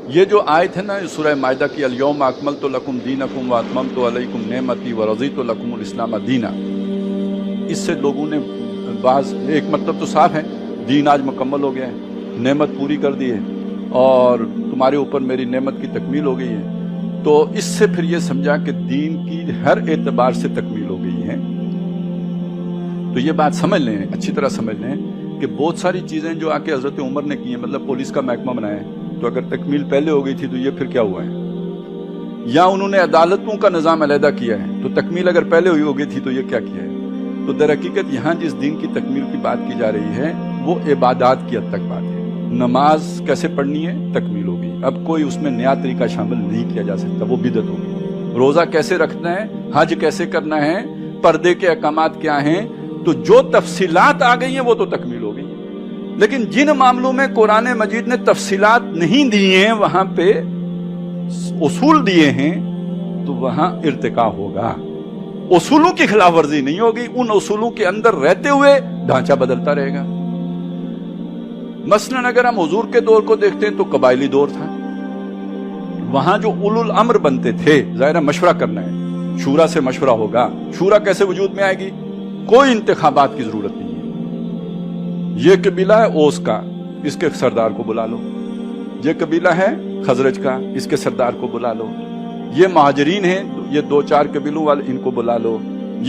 یہ جو آیت ہے نا سورہ مائدہ کی الیوم اکملت لکم دینکم واتممت علیکم نعمتی ورضیت لکم الاسلام دینا، اس سے لوگوں نے بعض ایک مطلب تو صاف ہے، دین آج مکمل ہو گیا ہے، نعمت پوری کر دی ہے اور تمہارے اوپر میری نعمت کی تکمیل ہو گئی ہے، تو اس سے پھر یہ سمجھا کہ دین کی ہر اعتبار سے تکمیل ہو گئی ہے۔ تو یہ بات سمجھ لیں، اچھی طرح سمجھ لیں کہ بہت ساری چیزیں جو آ کے حضرت عمر نے کی ہیں، مطلب پولیس کا محکمہ بنایا ہے، تو اگر تکمیل پہلے ہو گئی تھی تو یہ پھر کیا ہوا ہے؟ یا انہوں نے عدالتوں کا نظام علیحدہ کیا ہے، تو تکمیل اگر پہلے ہوئی ہو گئی تھی تو یہ کیا کیا ہے؟ تو در حقیقت یہاں جس دین کی تکمیل کی بات کی جا رہی ہے وہ عبادات کی حد تک بات ہے۔ نماز کیسے پڑھنی ہے تکمیل ہو گئی، اب کوئی اس میں نیا طریقہ شامل نہیں کیا جا سکتا، وہ بدعت ہوگی۔ روزہ کیسے رکھنا ہے، حج کیسے کرنا ہے، پردے کے احکامات کیا ہیں، تو جو تفصیلات آ گئی ہیں وہ تو تکمیل ہو گئی۔ لیکن جن معاملوں میں قرآن مجید نے تفصیلات نہیں دی ہیں، وہاں پہ اصول دیے ہیں، تو وہاں ارتقاء ہوگا۔ اصولوں کی خلاف ورزی نہیں ہوگی، ان اصولوں کے اندر رہتے ہوئے ڈھانچہ بدلتا رہے گا۔ مثلاً اگر ہم حضور کے دور کو دیکھتے ہیں تو قبائلی دور تھا، وہاں جو اولو الامر بنتے تھے، ظاہر مشورہ کرنا ہے، شورا سے مشورہ ہوگا۔ شورا کیسے وجود میں آئے گی؟ کوئی انتخابات کی ضرورت نہیں ہے۔ یہ قبیلہ ہے اوس کا، اس کے سردار کو بلا لو، یہ قبیلہ ہے خزرج کا، اس کے سردار کو بلا لو، یہ مہاجرین ہیں، یہ دو چار قبیلوں والے، ان کو بلا لو،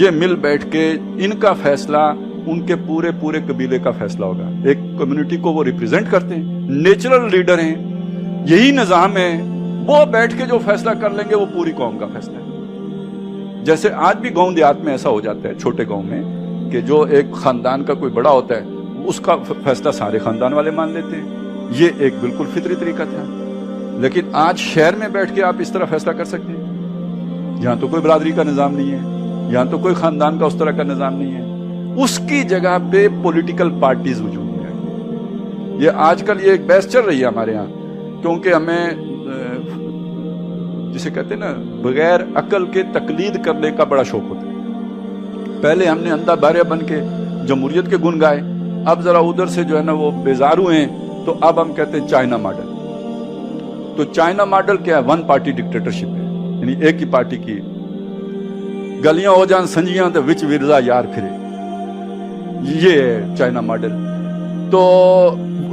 یہ مل بیٹھ کے ان کا فیصلہ ان کے پورے پورے قبیلے کا فیصلہ ہوگا۔ ایک کمیونٹی کو وہ ریپرزینٹ کرتے ہیں، نیچرل لیڈر ہیں، یہی نظام ہے، وہ بیٹھ کے جو فیصلہ کر لیں گے وہ پوری قوم کا فیصلہ ہے۔ جیسے آج بھی گاؤں دیہات میں ایسا ہو جاتا ہے، چھوٹے گاؤں میں، کہ جو ایک خاندان کا کوئی بڑا ہوتا ہے اس کا فیصلہ سارے خاندان والے مان لیتے ہیں، یہ ایک بالکل فطری طریقہ تھا۔ لیکن آج شہر میں بیٹھ کے آپ اس طرح فیصلہ کر سکتے ہیں؟ یہاں تو کوئی برادری کا نظام نہیں ہے، یہاں تو کوئی خاندان کا اس طرح کا نظام نہیں ہے، اس کی جگہ پہ پولیٹیکل پارٹیز وجود میں آئی۔ یہ آج کل یہ ایک بحث چل رہی ہے ہمارے ہاں، کیونکہ ہمیں جسے کہتے ہیں نا بغیر عقل کے تقلید کرنے کا بڑا شوق ہوتا ہے۔ پہلے ہم نے اندھا باریا بن کے جمہوریت کے گن گائے، اب ذرا ادھر سے جو ہے نا وہ بیزار ہوئے ہیں، تو اب ہم کہتے ہیں چائنا ماڈل۔ تو چائنا ماڈل کیا ہے؟ ون پارٹی ڈکٹیٹرشپ ہے، یعنی ایک ہی پارٹی کی گلیاں ہو جان سنجیاں تو وچ ورزا یار پھرے، یہ ہے چائنا ماڈل۔ تو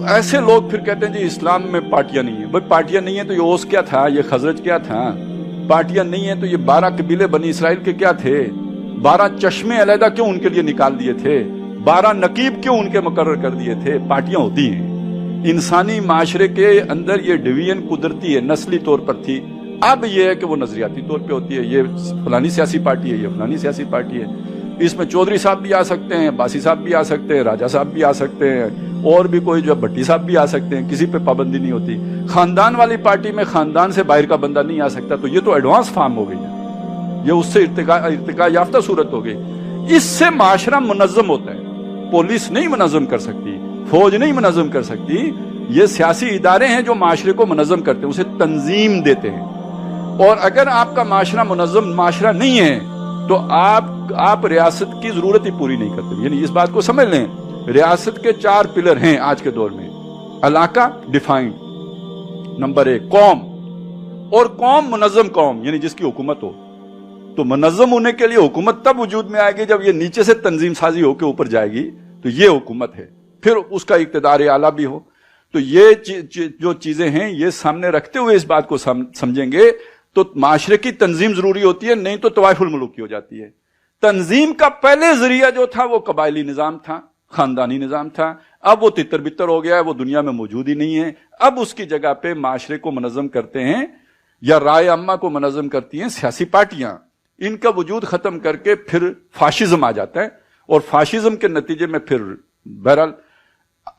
ایسے لوگ پھر کہتے ہیں جی اسلام میں پارٹیاں نہیں ہیں۔ بھائی پارٹیاں نہیں ہیں تو یہ اوس کیا تھا، یہ خزرج کیا تھا؟ پارٹیاں نہیں ہیں تو یہ 12 قبیلے بنی اسرائیل کے کیا تھے؟ 12 چشمے علیحدہ کیوں ان کے لیے نکال دیے تھے؟ 12 نقیب کیوں ان کے مقرر کر دیے تھے؟ پارٹیاں ہوتی ہیں۔ انسانی معاشرے کے اندر یہ ڈویژن قدرتی ہے، نسلی طور پر تھی، اب یہ ہے کہ وہ نظریاتی طور پہ ہوتی ہے، یہ فلانی سیاسی پارٹی ہے، یہ فلانی سیاسی پارٹی ہے۔ اس میں چودھری صاحب بھی آ سکتے ہیں، باسی صاحب بھی آ سکتے ہیں، راجہ صاحب بھی آ سکتے ہیں، اور بھی کوئی جو بھٹی صاحب بھی آ سکتے ہیں، کسی پہ پابندی نہیں ہوتی۔ خاندان والی پارٹی میں خاندان سے باہر کا بندہ نہیں آ سکتا، تو یہ تو ایڈوانس فارم ہو گئی ہے، یہ اس سے ارتقاء یافتہ صورت ہو گئی۔ اس سے معاشرہ منظم ہوتا ہے۔ پولیس نہیں منظم کر سکتی، فوج نہیں منظم کر سکتی، یہ سیاسی ادارے ہیں جو معاشرے کو منظم کرتے ہیں، اسے تنظیم دیتے ہیں۔ اور اگر آپ کا معاشرہ منظم معاشرہ نہیں ہے تو آپ ریاست کی ضرورت ہی پوری نہیں کرتے۔ یعنی اس بات کو سمجھ لیں، ریاست کے 4 پلر ہیں آج کے دور میں۔ علاقہ ڈیفائنڈ، نمبر 1 قوم، اور قوم منظم قوم یعنی جس کی حکومت ہو۔ تو منظم ہونے کے لیے حکومت تب وجود میں آئے گی جب یہ نیچے سے تنظیم سازی ہو کے اوپر جائے گی، تو یہ حکومت ہے، پھر اس کا اقتدار اعلیٰ بھی ہو۔ تو یہ جو چیزیں ہیں یہ سامنے رکھتے ہوئے اس بات کو سمجھیں گے تو معاشرے کی تنظیم ضروری ہوتی ہے، نہیں تو طوائف الملوکی ہو جاتی ہے۔ تنظیم کا پہلے ذریعہ جو تھا وہ قبائلی نظام تھا، خاندانی نظام تھا، اب وہ تتر بتر ہو گیا ہے، وہ دنیا میں موجود ہی نہیں ہے۔ اب اس کی جگہ پہ معاشرے کو منظم کرتے ہیں یا رائے عامہ کو منظم کرتی ہیں سیاسی پارٹیاں۔ ان کا وجود ختم کر کے پھر فاشزم آ جاتا ہے، اور فاشزم کے نتیجے میں پھر بہرحال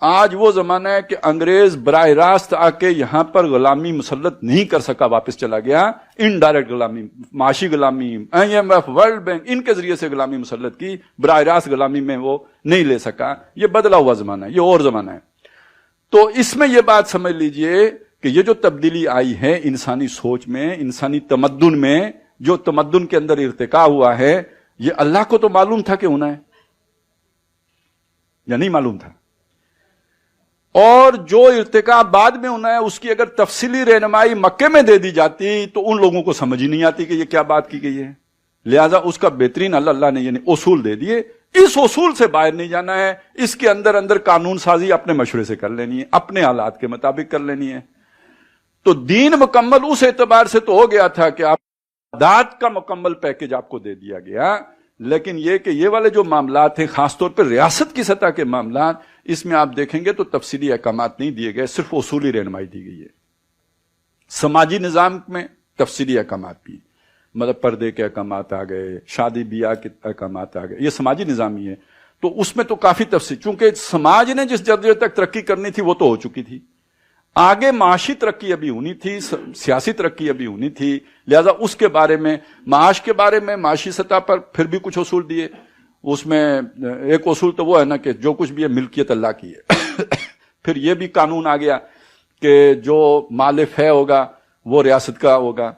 آج وہ زمانہ ہے کہ انگریز براہ راست آ کے یہاں پر غلامی مسلط نہیں کر سکا، واپس چلا گیا۔ انڈائریکٹ غلامی، معاشی غلامی، IMF، ورلڈ بینک، ان کے ذریعے سے غلامی مسلط کی، براہ راست غلامی میں وہ نہیں لے سکا۔ یہ بدلا ہوا زمانہ ہے، یہ اور زمانہ ہے۔ تو اس میں یہ بات سمجھ لیجئے کہ یہ جو تبدیلی آئی ہے انسانی سوچ میں، انسانی تمدن میں، جو تمدن کے اندر ارتقاء ہوا ہے، یہ اللہ کو تو معلوم تھا کہ ہونا ہے یا نہیں معلوم تھا؟ اور جو ارتکاب بعد میں ہونا ہے اس کی اگر تفصیلی رہنمائی مکے میں دے دی جاتی تو ان لوگوں کو سمجھ ہی نہیں آتی کہ یہ کیا بات کی گئی ہے. لہذا اس کا بہترین اللہ نے یعنی اصول دے دیے. اس اصول سے باہر نہیں جانا ہے. اس کے اندر اندر قانون سازی اپنے مشورے سے کر لینی ہے, اپنے حالات کے مطابق کر لینی ہے. تو دین مکمل اس اعتبار سے تو ہو گیا تھا کہ آپ عادات کا مکمل پیکج آپ کو دے دیا گیا. لیکن یہ کہ یہ والے جو معاملات ہیں خاص طور پر ریاست کی سطح کے معاملات, اس میں آپ دیکھیں گے تو تفصیلی احکامات نہیں دیے گئے, صرف اصولی رہنمائی دی گئی ہے. سماجی نظام میں تفصیلی احکامات بھی, مطلب پردے کے احکامات آ گئے, شادی بیاہ کے احکامات آ گئے, یہ سماجی نظام ہی ہے. تو اس میں تو کافی تفصیل, چونکہ سماج نے جس درجے تک ترقی کرنی تھی وہ تو ہو چکی تھی, آگے معاشی ترقی ابھی ہونی تھی, سیاسی ترقی ابھی ہونی تھی. لہذا اس کے بارے میں, معاش کے بارے میں معاشی سطح پر پھر بھی کچھ اصول دیے. اس میں ایک اصول تو وہ ہے نا کہ جو کچھ بھی ہے ملکیت اللہ کی ہے. پھر یہ بھی قانون آ گیا کہ جو مال فے ہوگا وہ ریاست کا ہوگا,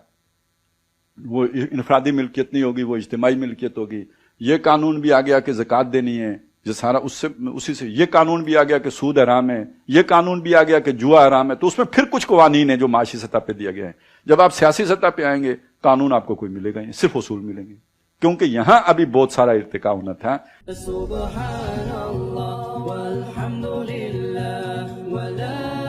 وہ انفرادی ملکیت نہیں ہوگی, وہ اجتماعی ملکیت ہوگی. یہ قانون بھی آ گیا کہ زکوٰۃ دینی ہے, یہ سارا اسی سے. یہ قانون بھی آ گیا کہ سود حرام ہے, یہ قانون بھی آ گیا کہ جوا حرام ہے. تو اس میں پھر کچھ قوانین ہیں جو معاشی سطح پہ دیا گیا ہے. جب آپ سیاسی سطح پہ آئیں گے قانون آپ کو کوئی ملے گا نہیں, صرف اصول ملیں گے, کیونکہ یہاں ابھی بہت سارا ارتقا ہونا تھا. سبحان اللہ والحمد للہ ولا